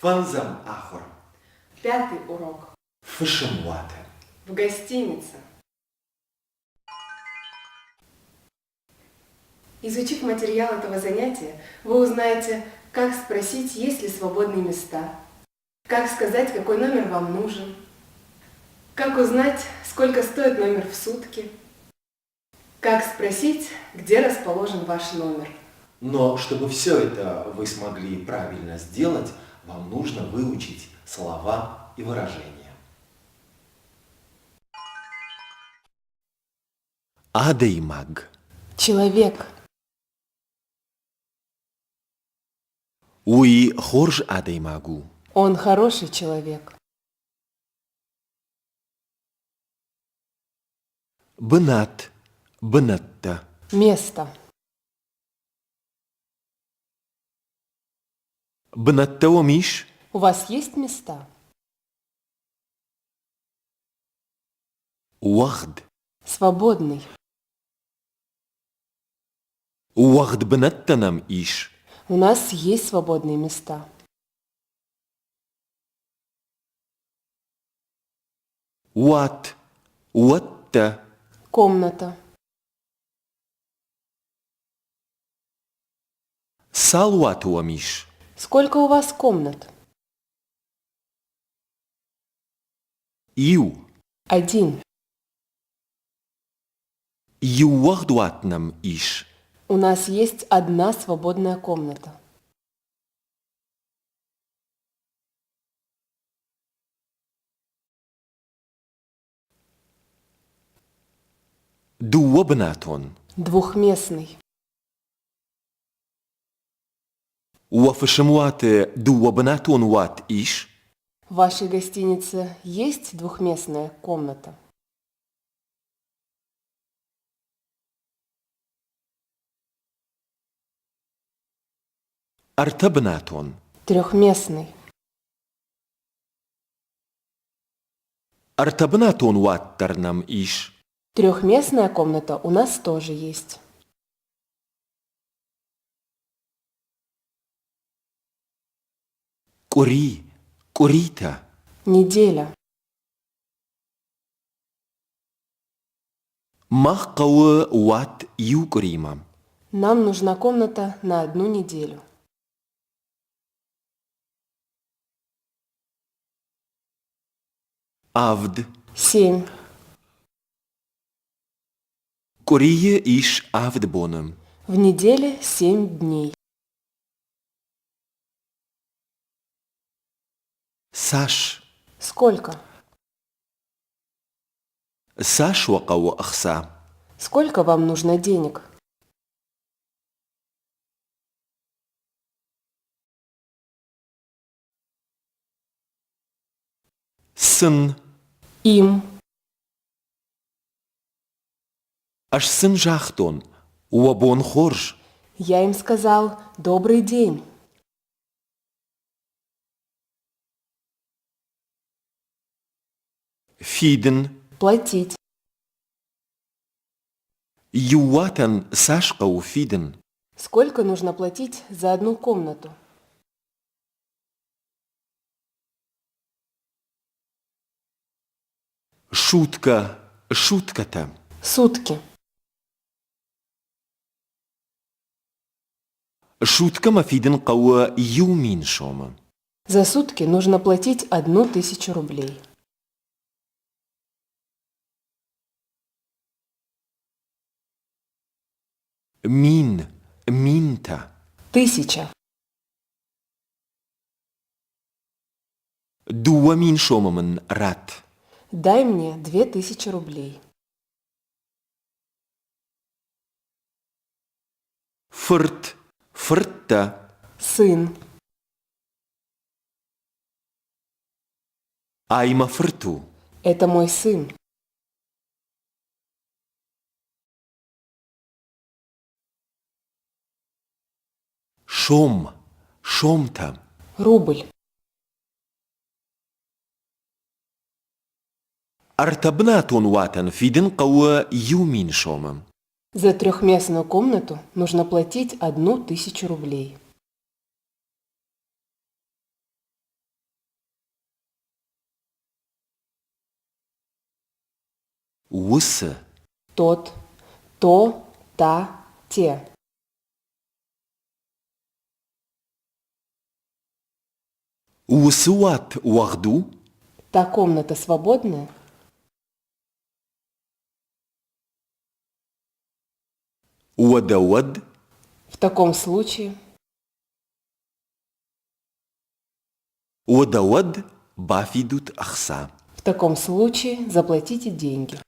Фанзам ахор. 5-й урок. Фышемуате. В гостинице. Изучив материал этого занятия, вы узнаете, как спросить, есть ли свободные места, как сказать, какой номер вам нужен, как узнать, сколько стоит номер в сутки, как спросить, где расположен ваш номер. Но чтобы все это вы смогли правильно сделать, вам нужно выучить слова и выражения. Адеймаг. Человек. Уи хорж адеймагу. Он хороший человек. Бнат. Бнатта. Место. Бнаттао миш. У вас есть места? Уахд. Свободный. Уахд бнаттанам иш. У нас есть свободные места. Уат. Уатта. Комната. Салуатуа миш. Сколько у вас комнат? Ю. 1. Юахдуатнам иш. У нас есть одна свободная комната. Дуабнатон. Двухместный. Уафышемуате дуабнатон уат иш. В вашей гостинице есть двухместная комната? Артабнатон. Трехместный. Артабнатон уаттарнам иш. Трехместная комната у нас тоже есть. Кури. Курита. Неделя. Махкауэ уат юкуримам. Нам нужна комната на 1 неделю. Авд. 7. Курие иш авдбоном. В неделе 7 дней. Саш. Сколько? Саш вакау ахса. Сколько вам нужно денег? Сын. Им. Аш сын жахтон. Уабон хорж. Я им сказал «добрый день». Фиден. Платить. Юатан сашкау фиден. Сколько нужно платить за 1 комнату? Шутка. Шутката. Сутки. Шутка мафиден кауа юмин шома. За сутки нужно платить 1000 рублей. Мин. Минта. 1000. Дуа мин шомамен рат. Дай мне 2000 рублей. Фырт. Фыртта. Сын. Айма фырту. Это мой сын. Шом. Шомта. Рубль. Артабнатон ватан фиден кауа юмин шомам. За трехместную комнату нужно платить 1000 рублей. Усы. тот, то, та, те. Усуат уахду. Та комната свободная? Уадауад. В таком случае Уадауад бафидут ахса. В таком случае заплатите деньги.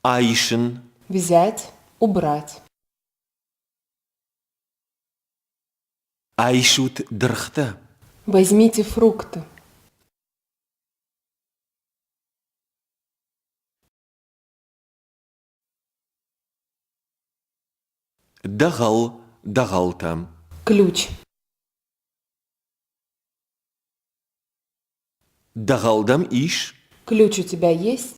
Айшин. Взять, убрать. Айшут дрхта. Возьмите фрукты. Дагал. Дагалта. Ключ. Дагалдам иш. Ключ у тебя есть?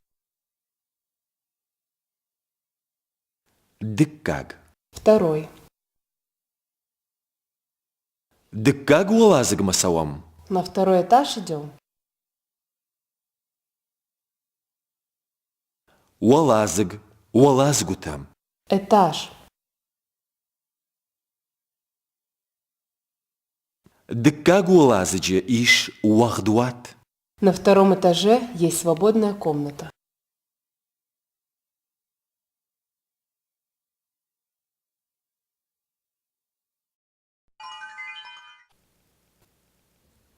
Дыккаг. Второй. Дыккаг уалазыг масавам. На второй этаж идем? Уалазыг. Уалазгутам. Этаж. Дыккаг уалазыджы иш уахдуат. На втором этаже есть свободная комната.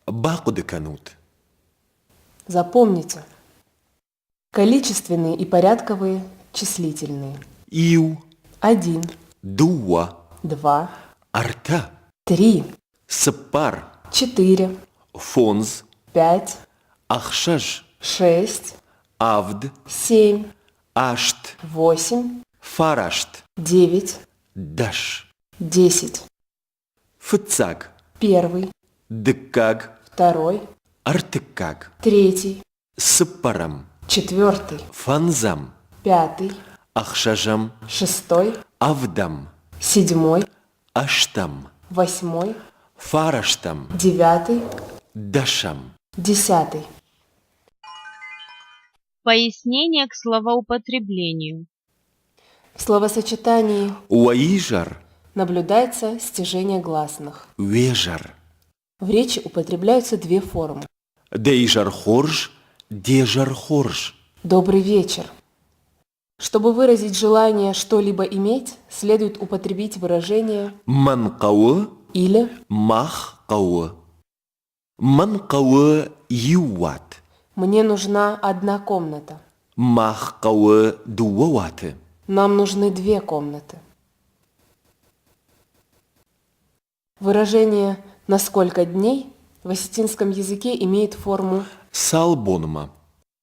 Бакуды канут. Запомните. Количественные и порядковые числительные. Иу. 1, Дуа. 2, Арта. 3, Сапар. 4, Фонз. 5, Ахшаж. 6, Авд. 7, Ашт. 8, Фарашт. 9, Даш. 10. Фыцаг. Первый, Дыккаг. второй, Артыккаг. третий, Сапарам. четвертый, Фанзам. пятый, Ахшажам. шестой, Авдам. седьмой, Аштам. восьмой, Фараштам. девятый, Дашам. десятый. Пояснение к словоупотреблению. В словосочетании Уаижар. наблюдается стяжение гласных. Вежар. В речи употребляются две формы. Дейжар хорж. Дежар хорж. Добрый вечер. Чтобы выразить желание что-либо иметь, следует употребить выражение Манкауы. или Махкауы. Манкауы юват. «Мне нужна одна комната», Махкауы дуаваты. «Нам нужны две комнаты». Выражение «на сколько дней» в осетинском языке имеет форму Салбонма.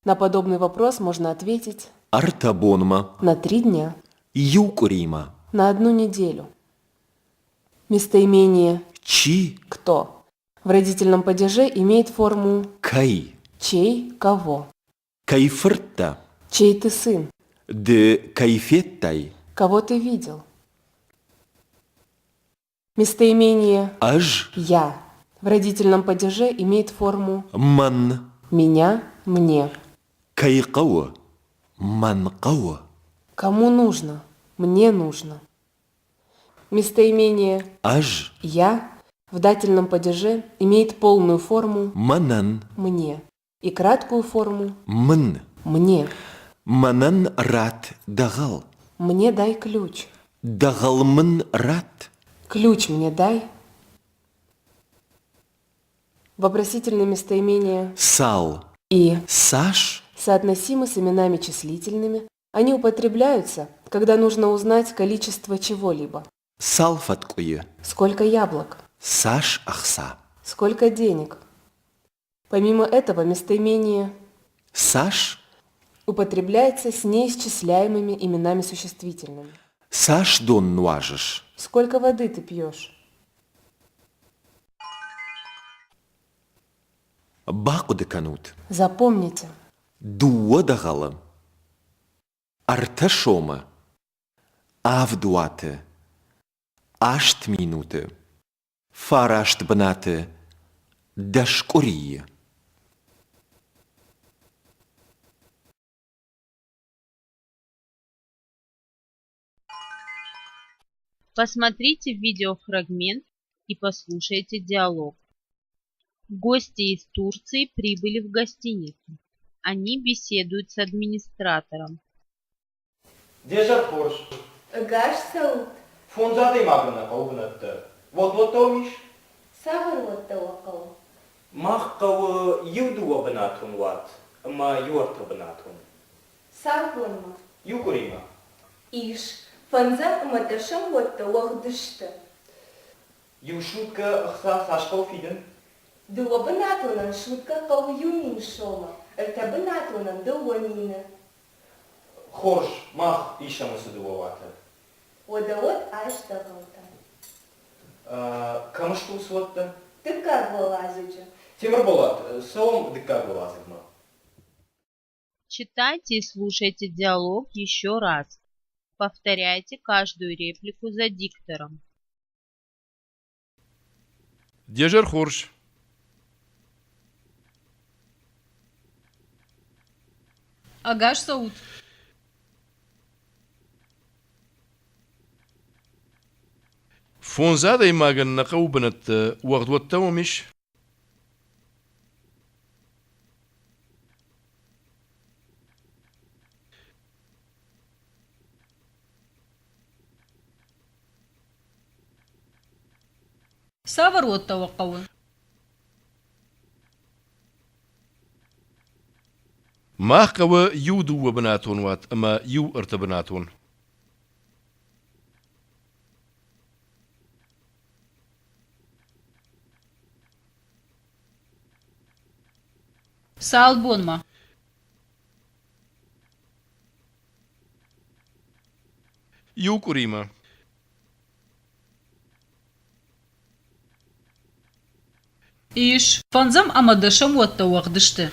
«на подобный вопрос можно ответить Артабонма. на 3 дня», Юкурима. на 1 неделю». Местоимение Чи. «кто» в родительном падеже имеет форму Кай. «чей», «кого», Кайфырта. «чей ты сын», Де кайфеттай. «кого ты видел». Местоимение Аж. «я» в родительном падеже имеет форму Ман. «меня», «мне». Кайкауы. Манкауы. Кому нужно? Мне нужно. Местоимение Аж. «я» в дательном падеже имеет полную форму Манан. «мне» и краткую форму Мн. «мне». Манан рат дагал. «Мне дай ключ». Дагалмын рат. «Ключ мне дай». Вопросительные местоимения Сал. «и» Саш. соотносимы с именами числительными. Они употребляются, когда нужно узнать количество чего-либо. Салфаткуе. Сколько яблок? Саш ахса. Сколько денег? Помимо этого, местоимение Саш. употребляется с неисчисляемыми именами существительными. Саш дон нуажиш. Сколько воды ты пьешь? Бакуды канут. Запомните, Дуа дагала. Арташома. Авдуаты. Ашт минуты. Фарашт бнаты. Дашкурии. Посмотрите видеофрагмент и послушайте диалог. Гости из Турции прибыли в гостиницу. Они беседуют с администратором. Deja Horş, Гаш Сауд, Fonzade Magna Kaubnatta. Вот томиш, Савар вот Тавакал, Махкау Юдуа Банатун Ват, Ма Юарта Банатун. Савбонма, Юкурима. Иш, Фанза Маташам вот Тавахдышта, Юшутка Ахса Сашкау Фиден. Дуабанатунан шутка Кауюмин Шома, Эртабанатунан Дуанина, Хорш, Мах Ишамуса Дуавата. Водавод Аштагалта. Камышту Сватта. Ты как вылазишь? Тимурбулат, Сом Декагу Лазигма. Читайте и слушайте диалог еще раз. Повторяйте каждую реплику за диктором. Дежер Хорш. Агаш Сауд. فونزادا يماغن نقوبنت وقت ومش Савар вот Тавакал. ما قوى يودو وبناتون وات اما يو ارتبناتون Салбонма. يو كوريما Иш. Фанзам Амадашам вот Тавахдышты.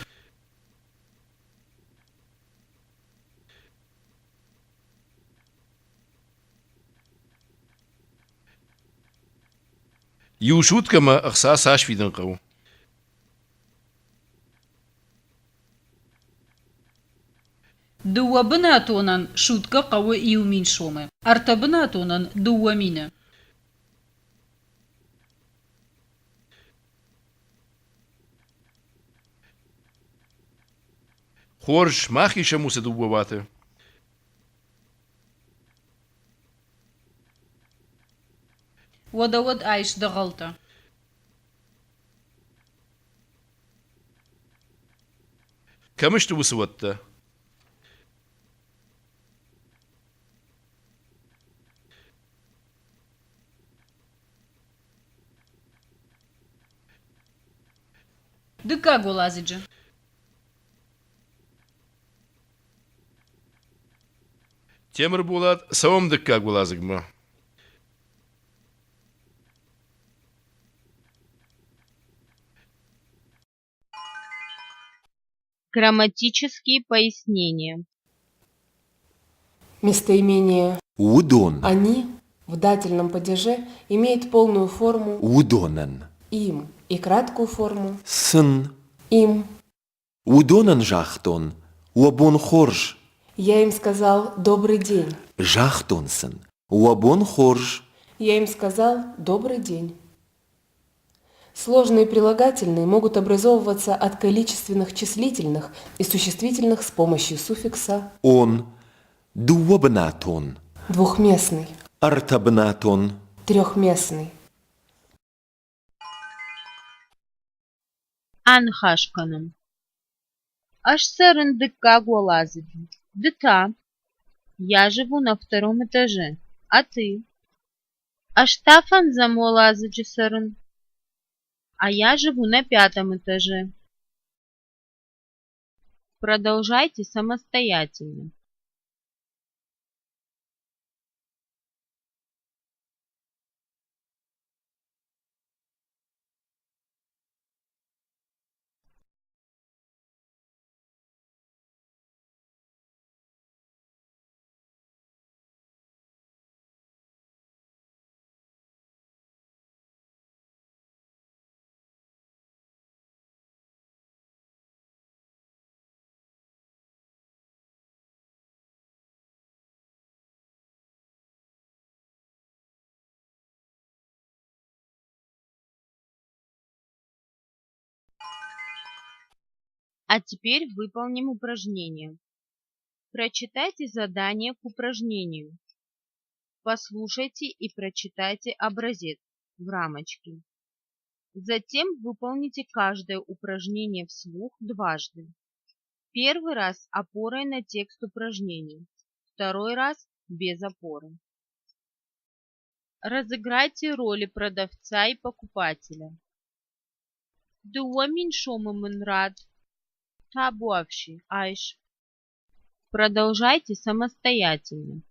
يو شوت كما اخصاص هاش في دنقو Дуа Банатунан шутка Кау Иумин Шомы. Артабанатунан Дуамина. خورش ما خيشة موسى دوبواته Водавод Айш Дагалта. كمش توسوته Декагу лазиджи. تمر بولاد سوام دكا غلازغما Грамматические пояснения. Местоимение Удон. «они» в дательном падеже имеет полную форму Удонен. «им» и краткую форму Сын. «им». Удонен жахтон. Уабон хорж. Я им сказал «добрый день». Жахтонсен. Уабон хорж. Я им сказал «добрый день». Сложные прилагательные могут образовываться от количественных числительных и существительных с помощью суффикса Он. Дуабнатон. двухместный, Артабнатон. трехместный. Анхашканом. Аж сэрен дыка гуалазиджи. Дыта. Я живу на втором этаже. А ты? Аж тафан замуалазиджи сэрен. А я живу на пятом этаже. Продолжайте самостоятельно. А теперь выполним упражнение. Прочитайте задание к упражнению. Послушайте и прочитайте образец в рамочке. Затем выполните каждое упражнение вслух дважды. Первый раз опорой на текст упражнения, второй раз без опоры. Разыграйте роли продавца и покупателя. Дуамин шомамын рад, табуавши айш. Продолжайте самостоятельно.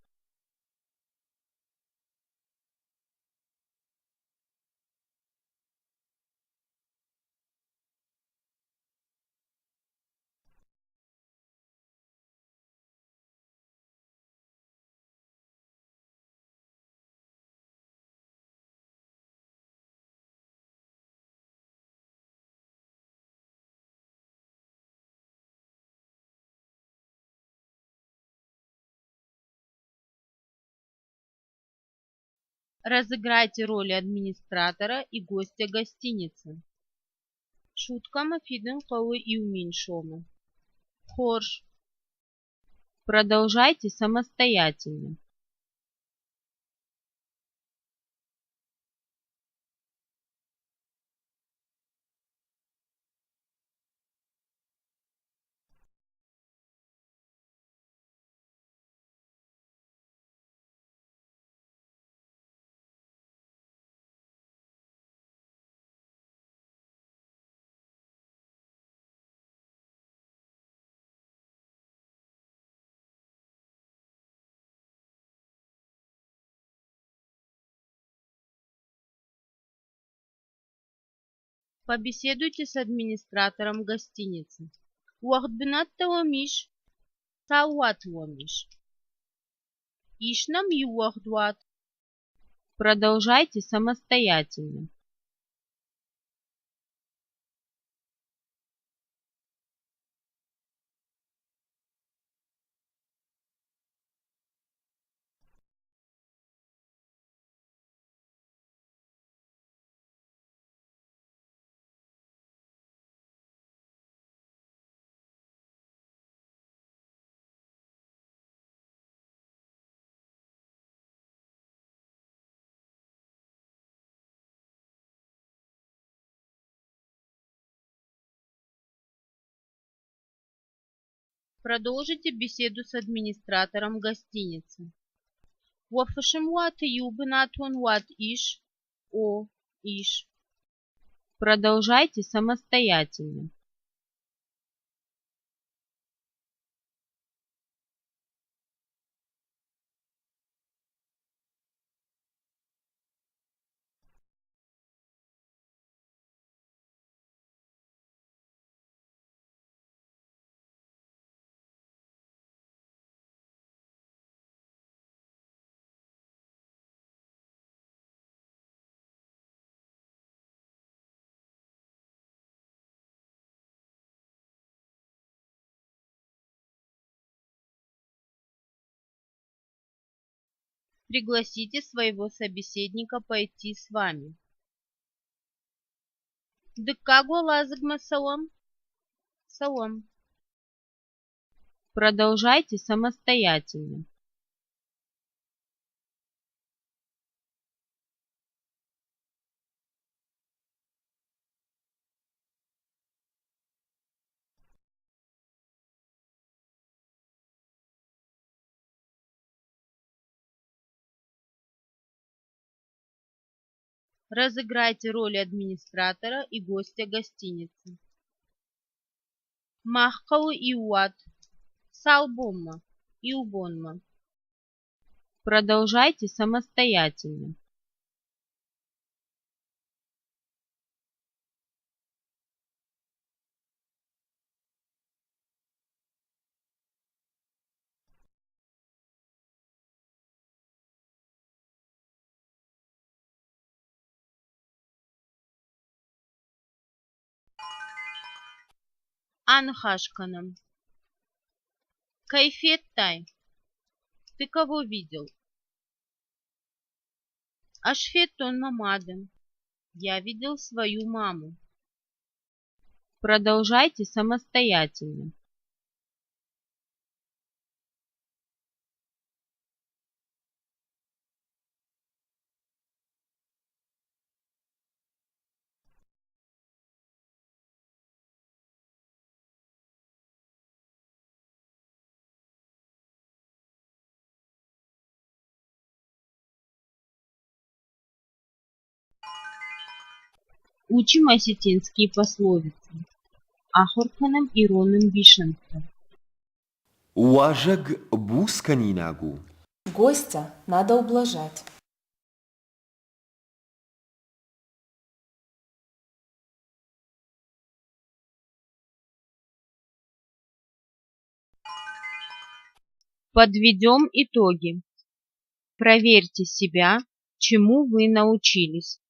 Разыграйте роли администратора и гостя гостиницы. Шутка мафиден кауы и уменьшома. Хорш. Продолжайте самостоятельно. Побеседуйте с администратором гостиницы. Уахбинат таламиш, сауат ламиш. Ишнам юахдуат. Продолжайте самостоятельно. Продолжите беседу с администратором гостиницы. Уафашим ват юбинатун ват иш, о, иш. Продолжайте самостоятельно. Пригласите своего собеседника пойти с вами. Дыкагу лазыгма салам. Салам. Продолжайте самостоятельно. Разыграйте роли администратора и гостя гостиницы. Махкау иуат, салбомма, иубонма. Продолжайте самостоятельно. Анхашканом. Кайфеттай. Ты кого видел? Ашфеттон мамадем. Я видел свою маму. Продолжайте самостоятельно. Учим осетинские пословицы. Ахорканым и ронным вишенка. Уажаг бусканинагу. Гостя надо ублажать. Подведем итоги. Проверьте себя, чему вы научились.